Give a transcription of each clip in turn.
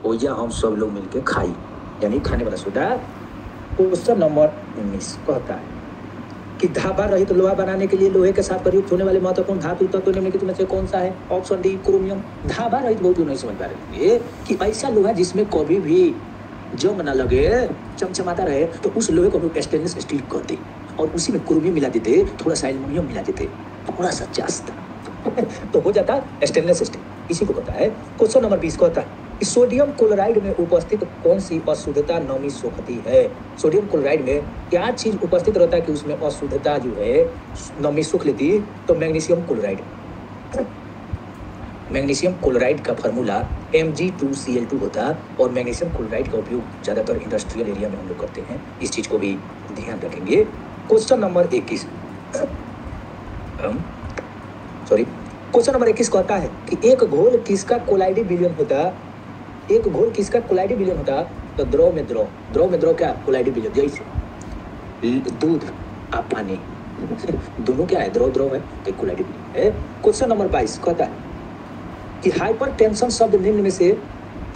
ओया हम सब लोग मिलके खाई, यानी खाने वाला सोडा। क्वेश्चन नंबर 19 कहता है कि धाबा रहित तो लोहा बनाने के लिए लोहे के साथ प्रयुक्त होने वाले महत्वपूर्ण धातु तत्व निम्नलिखित में से कौन सा है? Option D chromium. धाबा रहित बहुत नहीं समझ पा रहे कि ऐसा लोहा जिसमें कभी भी जंग ना लगे, चमचमाता रहे, तो उस लोहे को हम लोग स्टेनलेस स्टील कहते और उसी में क्रोमियम मिला देते, थोड़ा सा एल्युमिनियम मिला देते, थोड़ा सा जास्ता तो हो जाता स्टेनलेस स्टील, इसी को कहता है। क्वेश्चन नंबर 20 कहता है कि सोडियम क्लोराइड में उपस्थित कौन सी अशुद्धता नमी सोखती है? सोडियम क्लोराइड में क्या चीज उपस्थित रहता है कि उसमें अशुद्धता जो है नमी सोख लेती? तो मैग्नीशियम क्लोराइड। मैग्नीशियम क्लोराइड का फार्मूला Mg2Cl2 होता है और मैग्नीशियम क्लोराइड का उपयोग ज्यादातर इंडस्ट्रियल एरिया में हम लोग करते हैं, इस चीज को भी ध्यान रखेंगे। क्वेश्चन नंबर 21 क्वेश्चन नंबर 21 कहता है कि एक घोल किसका कोलाइडी विलयन होता? एक घोल किसका कोलाइडी विलयन होता? तो द्रव में द्रव क्या कोलाइडी विलयन? जैसे दूध और पानी दोनों क्या है? द्रव है, तो कोलाइडी विलयन है। क्वेश्चन नंबर 22 कहता है कि हाइपरटेंशन शब्द निम्न में से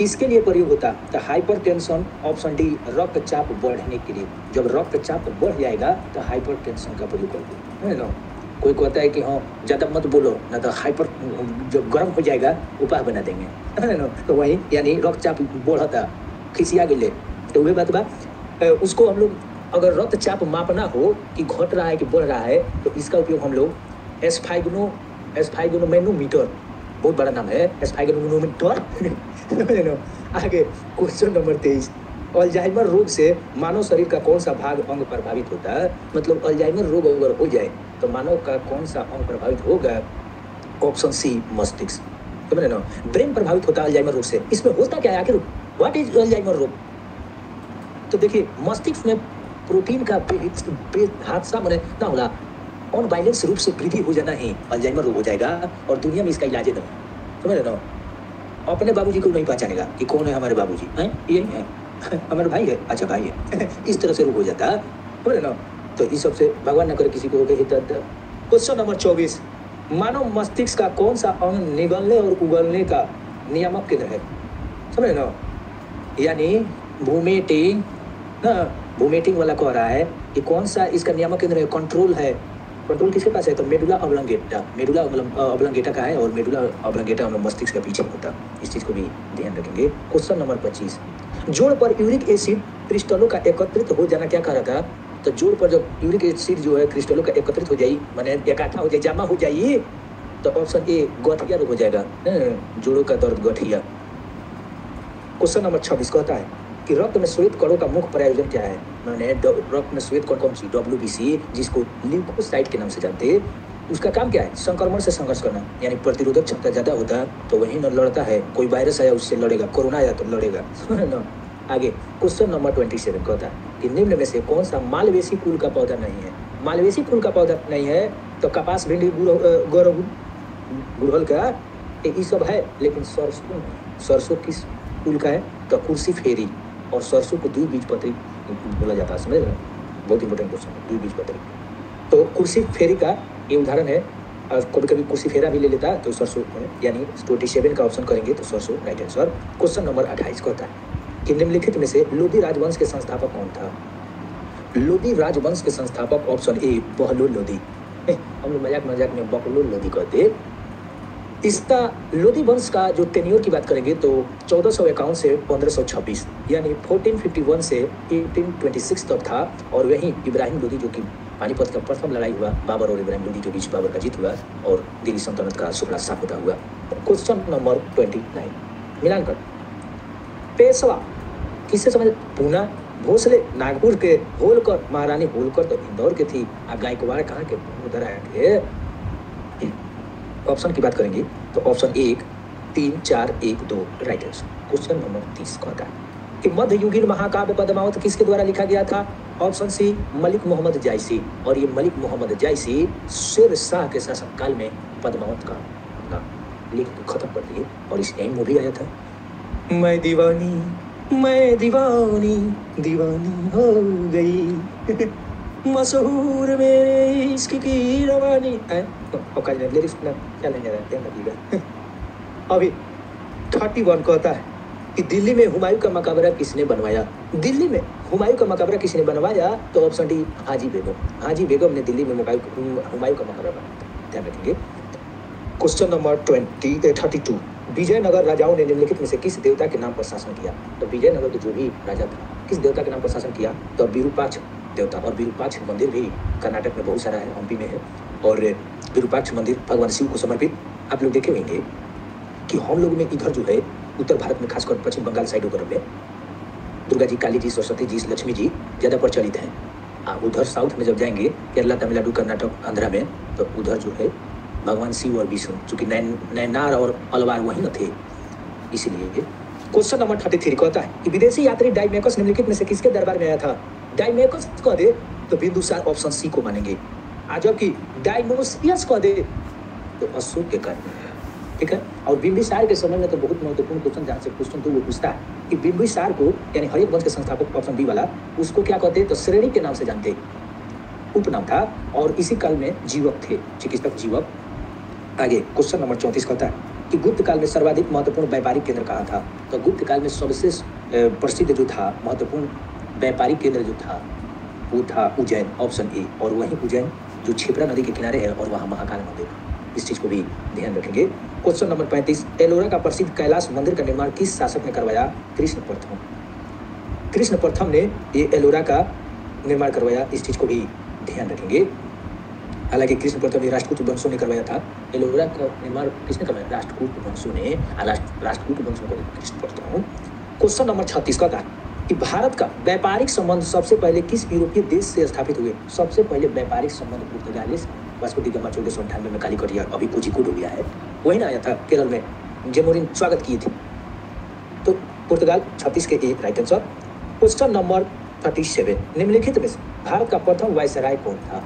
इसके लिए प्रयोग होता? तो हाइपरटेंशन ऑप्शन डी रक्तचाप बढ़ने के लिए। जब रक्तचाप बढ़ जाएगा तो हाइपरटेंशन का प्रयोग करते हैं ना। कोई कहता है कि हाँ ज्यादा मत बोलो ना तो हाइपर जब गर्म हो जाएगा उपाय बना देंगे, है ना। तो वही यानी रक्तचाप बढ़ता, खिसिया गए, तो वही बात बा। उसको हम लोग अगर रक्तचाप मापना हो कि घट रहा है कि बढ़ रहा है, तो इसका उपयोग हम लोग एस्फाइगोनोमेनोमीटर, बहुत बड़ा नाम है एस्फाइगोनोमीटर आगे क्वेश्चन नंबर 23 अल्जाइमर रोग से मानव शरीर का कौन सा भाग अंग प्रभावित होता है? मतलब अल्जाइमर रोग अगर हो जाए तो मानव का कौन सा अंग प्रभावित होगा? ऑप्शन सी मस्तिष्क, समझ रहे ना। ब्रेन प्रभावित होता है अल्जाइमर रोग से। इसमें होता क्या है आखिर? व्हाट इज अल्जाइमर रोग? तो देखिए मस्तिष्क में प्रोटीन का हादसा मने ना होला, अनबैलेंस रूप से वृद्धि हो जाना ही अल्जाइमर रोग हो जाएगा और दुनिया में इसका इलाज नहीं, समझ रहे ना। अपने बाबूजी को नहीं पहचानेगा कि कौन है हमारे बाबूजी, हैं यही है हमारा भाई है, अच्छा भाई है इस तरह से रोग हो जाता है, समझ रहे ना। तो इस सबसे भगवान न करे किसी को। क्वेश्चन नंबर 24 मानव मस्तिष्क का कौन सा अंग निगलने और उगलने का नियामक केंद्र है? समझ ना, यानी भूमेटिंग ना, भूमेटिंग वाला कह रहा है कि कौन सा इसका नियामक केंद्र है, कंट्रोल है। कंट्रोल किसके पास है? तो मेडुला ऑब्लंगेटा, मेडुला ऑब्लंगेटा का है और मेडुला ऑब्लंगेटा हम मस्तिष्क के पीछे होता, इस चीज को भी ध्यान रखेंगे। क्वेश्चन नंबर 25 जोड़ पर यूरिक एसिड क्रिस्टलों का एकत्रित हो जाना क्या कह रहा था? तो जोड़ पर जब यूरिक एसिड जो है क्रिस्टलों का एकत्रित हो जाए, माने इकट्ठा हो जाए, जमा हो जाए, तो ऑप्शन ए गठिया रोग हो जाएगा, जोड़ों का दर्द गठिया। क्वेश्चन नंबर 26 कहता है कि रक्त में श्वेत कणों का मुख्य प्रयोजन क्या है? माने रक्त में श्वेत कण कौन सी? WBC, जिसको ल्यूकोसाइट के नाम से जानते हैं। उसका काम क्या है? संक्रमण से संघर्ष करना, यानी प्रतिरोधक क्षमता ज्यादा होता है तो वही न लड़ता है। कोई वायरस आया उससे लड़ेगा, कोरोना आया तो लड़ेगा ना। आगे क्वेश्चन नंबर 27 कहता है कि निम्न में से कौन सा मालवेसी कुल का पौधा नहीं है? मालवेसी कुल का पौधा नहीं है तो कपास, भिंडी, गुड़हल का ये सब है, लेकिन सरसों किस कुल का है? तो कुर्सी फेरी, और सरसों को द्विबीजपत्री बोला जाता है, समझ रहे? बहुत इंपॉर्टेंट क्वेश्चन है द्विबीजपत्री। तो कुर्सी फेरी का ये उदाहरण है, और कभी कभी कुर्सी फेरा भी ले लेता है तो सरसों, यानी 27 का ऑप्शन करेंगे तो सरसों राइट आंसर। क्वेश्चन नंबर 28 कहता है कि निम्नलिखित में से लोदी राजवंश के संस्थापक कौन था? लोदी राजवंश के संस्थापक ऑप्शन ए बहलोल लोदी, हम लोग मजाक में बकलोल लोदी कहते। इसका लोदी वंश का जो टेन्योर की बात करेंगे तो 1451 से 1526, यानी 1451 से 1826 तक था। और वहीं इब्राहिम लोदी, जो कि पानीपत का प्रथम लड़ाई हुआ बाबर और इब्राहिम लोदी के बीच, बाबर का जीत हुआ और दिल्ली सल्तनत का सुखड़ा साफ हुआ। क्वेश्चन नंबर 29 मिलान कर पेशवा किससे समझ? पूना, भोसले नागपुर के, होलकर महारानी होलकर तो इंदौर के थी, गायकवाड़ कहाँ के? उधर आए। ऑप्शन की बात करेंगे तो option 1, 3, 4, 1, 2 right answer. Question number 30 कहता है कि मध्ययुगीन महाकाव्य पद्मावत किसके द्वारा लिखा गया था? ऑप्शन सी मलिक मोहम्मद जायसी, और ये मलिक मोहम्मद जायसी शेर शाह के शासनकाल में पद्मावत का लिख खत्म कर दिए और इस टाइम मूवी आया था। मैं दीवानी हो गई मशहूर मेरे इश्क की रवानी। लिरिक्स क्या लेने रहा है? अभी 31 कहता है कि दिल्ली में हुमायूं का मकबरा किसने बनवाया? दिल्ली में हुमायूं का मकबरा किसने बनवाया? तो ऑप्शन डी हाजी बेगम। हाजी बेगम ने दिल्ली में हुमायूं का मकबरा बनवाया। ध्यान रखेंगे। क्वेश्चन नंबर 32, विजयनगर राजाओं ने निम्नलिखित में से किस देवता के नाम पर शासन किया? तो विजयनगर के जो भी राजा था किस देवता के नाम पर शासन किया? तो विरूपाक्ष देवता। और विरूपाक्ष मंदिर भी कर्नाटक में बहुत सारा है, एमपी में है। और विरूपाक्ष मंदिर भगवान शिव को समर्पित। आप लोग देखे होंगे कि हम लोग में इधर जो है उत्तर भारत में, खासकर पश्चिम बंगाल साइड वगैरह में दुर्गा जी, काली जी, सरस्वती जी, लक्ष्मी जी ज़्यादा प्रचलित हैं। उधर साउथ में जब जाएंगे, केरला, तमिलनाडु, कर्नाटक, आंध्रा में, तो उधर जो है भगवान शिव और विष्णु, चूंकि नैनार और अलवार वहीं न थे, इसलिए। क्वेश्चन नंबर 33 कहता है कि विदेशी यात्री डाइमेकस निम्नलिखित में से किसके दरबार में आया था? डाइमेकस कह दे तो बिंदुसार ऑप्शन सी को मानेंगे, जबकि डायनोसियस कह दे तो अशोक के कारण। ठीक है। और बिंबिसार के समय में तो बहुत महत्वपूर्ण क्वेश्चन, जहाँ से क्वेश्चन तो वो पूछता है कि बिंबिसार को, यानी हरित वंश के संस्थापक, ऑप्शन बी वाला, उसको क्या कहते हैं? तो श्रेणी के नाम से जानते, उपनाम था। और इसी काल में जीवक थे, चिकित्सक जीवक। आगे क्वेश्चन नंबर 34 कहता है कि गुप्त काल में सर्वाधिक महत्वपूर्ण व्यापारिक केंद्र कहाँ था? तो गुप्त काल में सबसे प्रसिद्ध जो था, महत्वपूर्ण व्यापारिक केंद्र जो था, वो था उज्जैन, ऑप्शन ए। और वहीं उज्जैन जो क्षिप्रा नदी के किनारे है, और वहाँ महाकाल मंदिर, इस चीज को भी ध्यान रखेंगे। क्वेश्चन नंबर 35, एलोरा का प्रसिद्ध कैलाश मंदिर का निर्माण किस शासक ने करवाया? कृष्ण प्रथम। कृष्ण प्रथम ने ये एलोरा का निर्माण करवाया, इस चीज को भी ध्यान रखेंगे। हालांकि कृष्ण प्रथम ये राष्ट्रकूट वंशों ने करवाया था। एलोरा का निर्माण किसने करवाया? राष्ट्रकूट वंशों ने। राष्ट्रकूट वंशों को कृष्ण प्रथम। क्वेश्चन नंबर 36 का था कि भारत का व्यापारिक संबंध सबसे पहले किस यूरोपीय देश से स्थापित हुए? सबसे पहले व्यापारिक संबंध पुर्तगाल से। वास्को डी गामा 1498 में कालीकट, या अभी कोझिकोड हो गया है, वही ना आया था केरल में, जेमोरिन स्वागत किए थे। तो पुर्तगाल 36 के ए राइट आंसर। क्वेश्चन नंबर 37, निम्नलिखित में से भारत का प्रथम वायसराय कौन था?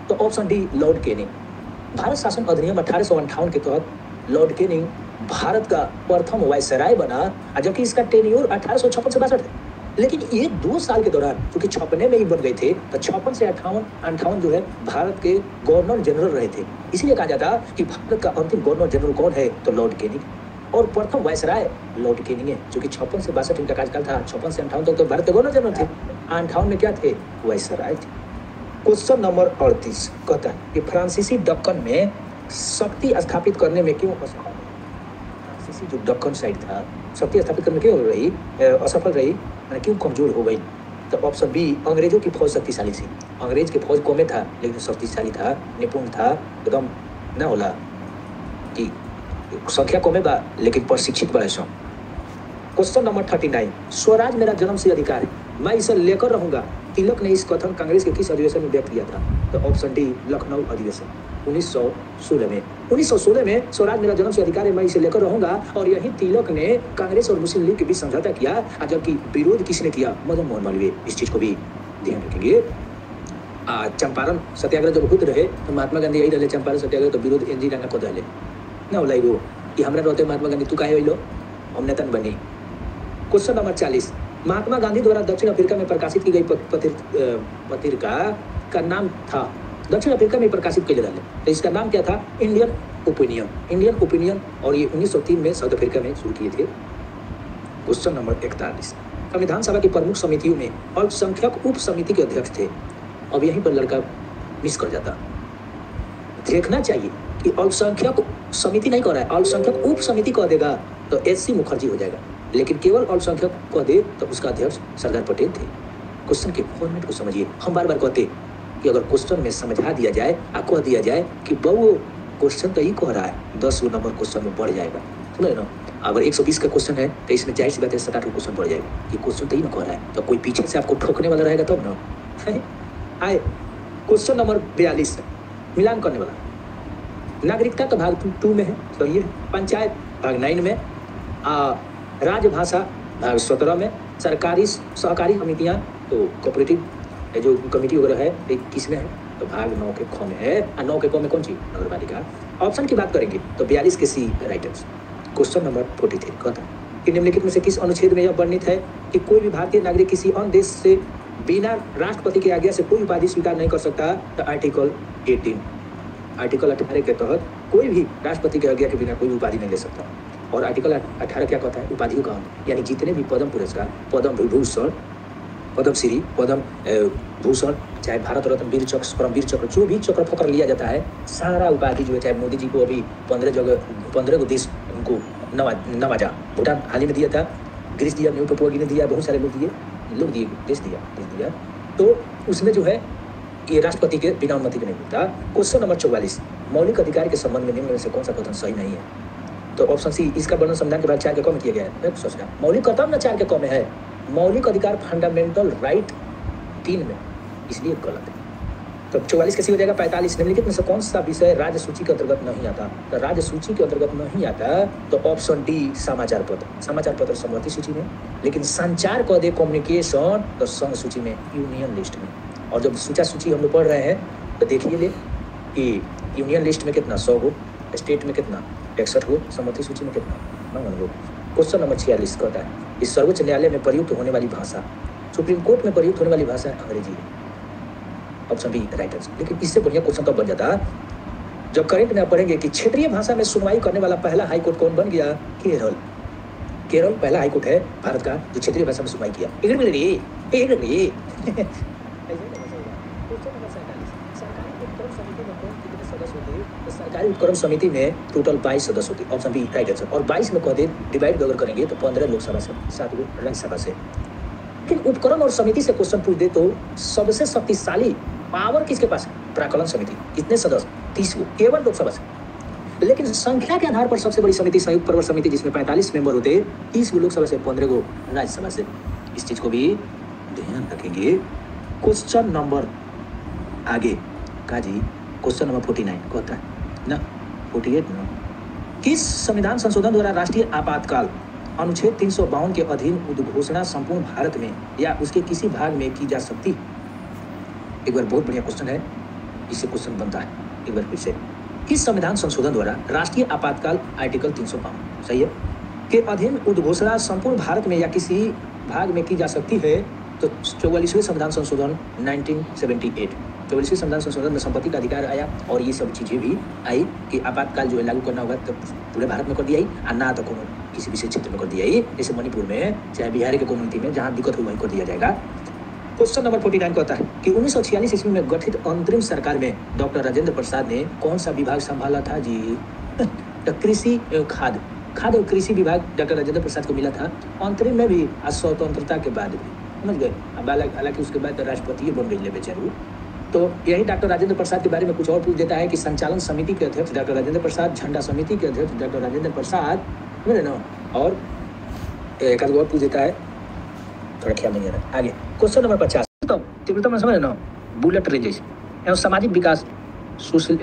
तो option D Lord Canning. Bharat शासन अधिनियम 1858 के तहत लॉर्ड केनिंग भारत का प्रथम वायसराय बना, जबकि इसका टेन्योर 1856 से 62 है। लेकिन ये 2 साल के दौरान, क्योंकि 56 में ही बन गए थे, तो 56 से 58 जो है भारत के गवर्नर जनरल रहे थे। इसीलिए कहा जाता कि भारत का अंतिम गवर्नर जनरल कौन है? तो लॉर्ड केनिंग। और प्रथम वायसराय लॉर्ड केनिंग है, जो कि 56 से 62 इनका कार्यकाल था। 56 से 58 तक तो भारत के गवर्नर जनरल थे, 58 में क्या थे? वायसराय थे। क्वेश्चन नंबर 38 कहता है कि फ्रांसीसी दक्कन में शक्ति स्थापित करने में क्यों असफल रही? फ्रांसीसी जो दक्कन साइड था, शक्ति स्थापित करने में क्यों रही असफल रही, मैंने क्यों कमजोर हो गई? तो ऑप्शन बी, अंग्रेजों की फौज शक्तिशाली थी। अंग्रेज की फौज कौमे था, लेकिन शक्तिशाली था, निपुण था, एकदम ना होला कि संख्या कौमे बा लेकिन प्रशिक्षित बड़े सौ। क्वेश्चन नंबर 39, स्वराज मेरा जन्म से अधिकार है, मैं इसे लेकर रहूंगा, तिलक ने इस कथन कांग्रेस के किस अधिवेशन में व्यक्त किया था? तो ऑप्शन डी, लखनऊ अधिवेशन 1916 में। 1916 में स्वराज मेरा जन्म से अधिकार है, मैं इसे लेकर रहूंगा, और यही तिलक ने कांग्रेस और मुस्लिम लीग के बीच समझौता किया, जबकि विरोध किसने किया? मदन मोहन मालवीय। इस चीज को भी ध्यान रखेंगे। चंपारण सत्याग्रह जब होते रहे तो महात्मा गांधी यही रहे चंपारण सत्याग्रह, तो विरोध एनजी रंगा को रहे ना होला एगो कि हमरा रहते महात्मा गांधी तू काहे होइलो, हम नेता बनी। क्वेश्चन नंबर 40, महात्मा गांधी द्वारा दक्षिण अफ्रीका में प्रकाशित की गई पत्रिका का नाम था, दक्षिण अफ्रीका में प्रकाशित किया रहा, तो इसका नाम क्या था? Indian opinion. इंडियन ओपिनियन, और ये 1903 में साउथ अफ्रीका में शुरू किए थे। क्वेश्चन नंबर 41, संविधान सभा की प्रमुख समितियों में अल्पसंख्यक उप समिति के अध्यक्ष थे। अब यहीं पर लड़का मिस कर जाता। देखना चाहिए कि अल्पसंख्यक समिति नहीं कह रहा है, अल्पसंख्यक उप समिति कह देगा तो एससी मुखर्जी हो जाएगा, लेकिन केवल अल्पसंख्यक कह दे तो उसका अध्यक्ष सरदार पटेल थे। क्वेश्चन के फॉर्मेट को समझिए। हम बार बार कहते कि अगर क्वेश्चन में समझा दिया जाए, कह दिया जाए कि बहु क्वेश्चन तो ही कह रहा है, 10 नंबर क्वेश्चन में बढ़ जाएगा, समझ ना। अगर 120 का क्वेश्चन है तो इसमें जाहिर सी बात है 7-8 क्वेश्चन बढ़ जाएगा कि क्वेश्चन तो ही ना कह रहा है, तो कोई पीछे से आपको ठोकने वाला रहेगा तब ना। आए क्वेश्चन नंबर 42, मिलान करने वाला। नागरिकता तो भाग 2 में है, तो ये पंचायत भाग 9 में, राजभाषा भाग 17 में, सरकारी सहकारी समितियाँ तो कोऑपरेटिव जो कमेटी वगैरह है किस में है? तो भाग 9 के ख में है। 9 के क में कौन सी? नगर पालिका। ऑप्शन की बात करेंगे तो 42 के सी राइट आंसर। क्वेश्चन नंबर 43 कहता है कि निम्नलिखित में से किस अनुच्छेद में यह वर्णित है कि कोई भी भारतीय नागरिक किसी अन्य देश से बिना राष्ट्रपति की आज्ञा से कोई उपाधि स्वीकार नहीं कर सकता? तो आर्टिकल 18 के तहत कोई भी राष्ट्रपति की आज्ञा के बिना कोई उपाधि नहीं ले सकता। और आर्टिकल 18 क्या कहता है? उपाधियों का अंत, यानी जितने भी पद्म पुरस्कार, पद्म विभूषण, पद्मश्री, पद्म भूषण, चाहे भारत रत्न, वीर चक्र, परमवीर चक्र, जो भी चक्र फक्र लिया जाता है, सारा उपाधि जो है, चाहे मोदी जी को अभी 15 को देश उनको नवाजा, भूटान हाल ही में दिया था, ग्रीस दिया, न्यू पपुआ ने दिया, बहुत सारे लोग दिए, देश दिया। तो उसमें जो है ये राष्ट्रपति के बिना अनुमति के नहीं होता। क्वेश्चन नंबर 44, मौलिक अधिकार के संबंध में निम्न में से कौन सा कथन सही नहीं है? तो ऑप्शन सी, इसका वर्णन संविधान के भाग 4 के क में किया गया है। मैं सोच रहा मौलिक कर्तव्य 4 के क में है, मौलिक अधिकार फंडामेंटल राइट 3 में, इसलिए गलत है। तो 44 कैसे हो जाएगा? 45, निम्नलिखित में से कौन सा विषय राज्य सूची के अंतर्गत नहीं आता? तो राज्य सूची के अंतर्गत नहीं आता तो ऑप्शन डी, समाचार पत्र समवर्ती सूची में, लेकिन संचार कह दे कम्युनिकेशन तो संघ सूची में, यूनियन लिस्ट में। और जब सूचा सूची हम लोग पढ़ रहे हैं तो देखिए ले कि यूनियन लिस्ट में कितना 100 हो, स्टेट में कितना 61 हो, समवर्ती सूची में कितना 9 हो। क्वेश्चन नंबर 46 कहता है इस सर्वोच्च न्यायालय में प्रयुक्त होने वाली भाषा, सुप्रीम कोर्ट में प्रयुक्त होने वाली भाषा अंग्रेजी है। Option B right answer. लेकिन इससे बढ़िया क्वेश्चन कब बन जाता जब करंट में आप पढ़ेंगे कि क्षेत्रीय भाषा में सुनवाई करने वाला पहला हाईकोर्ट कौन बन गया? केरल पहला हाईकोर्ट है भारत का जो क्षेत्रीय भाषा में सुनवाई किया। सरकारी उपक्रम समिति में टोटल 22 सदस्य होते, ऑप्शन बी राइट आंसर। और 22 में कहते डिवाइड अगर करेंगे तो 15 लोकसभा से, 7 राज्यसभा से। लेकिन उपक्रम और समिति से क्वेश्चन पूछ दे तो सबसे शक्तिशाली पावर किसके पास? प्राकलन समिति। कितने सदस्य? 30 को, केवल लोकसभा से। लेकिन संख्या के आधार पर सबसे बड़ी समिति संयुक्त प्रवर समिति जिसमें 45 मेंबर होते, 30 को लोकसभा से, 15 को राज्यसभा से। इस चीज को भी ध्यान रखेंगे। क्वेश्चन नंबर आगे का जी, क्वेश्चन नंबर 49 कहता है ना 48 ना, किस संविधान संशोधन द्वारा राष्ट्रीय आपातकाल अनुच्छेद 352 के अधीन उद्घोषणा संपूर्ण भारत में या उसके किसी भाग में की जा सकती? एक बार, बहुत बढ़िया क्वेश्चन है, इससे क्वेश्चन बनता है एक बार फिर से। किस संविधान संशोधन द्वारा राष्ट्रीय आपातकाल आर्टिकल 352 सही है के अधीन उद्घोषणा संपूर्ण भारत में या किसी भाग में की जा सकती है? तो 44वें संविधान संशोधन 1978, 44वें संविधान संशोधन में संपत्ति का अधिकार आया और ये सब चीजें भी आई कि आपातकाल जो है लागू करना होगा तो पूरे भारत में कर दिया और ना तो किसी विशेष क्षेत्र में कर दिया, जैसे मणिपुर में चाहे बिहार के कम्युनिटी में जहाँ दिक्कत हुई वहीं कर दिया जाएगा। क्वेश्चन नंबर 49 कहता है कि 1946 ईस्वी में गठित अंतरिम सरकार में डॉक्टर राजेंद्र प्रसाद ने कौन सा विभाग संभाला था जी? तो कृषि एवं खाद्य और कृषि विभाग डॉक्टर राजेंद्र प्रसाद को मिला था अंतरिम में भी, स्वतंत्रता के बाद भी, समझ गए। हालांकि उसके बाद राष्ट्रपति बन गई बेचारू। तो यही डॉक्टर राजेंद्र प्रसाद के बारे में कुछ और पूछ देता है कि संचालन समिति के अध्यक्ष डॉक्टर राजेंद्र प्रसाद, झंडा समिति के अध्यक्ष डॉक्टर राजेंद्र प्रसाद, समझे ना। और एक आध और पूछ देता है, थोड़ा ख्याल नहीं आ रहा। आगे क्वेश्चन नंबर 50, तीव्रता में समझ ना, बुलेट रेंजेस एवं सामाजिक विकास, सोशल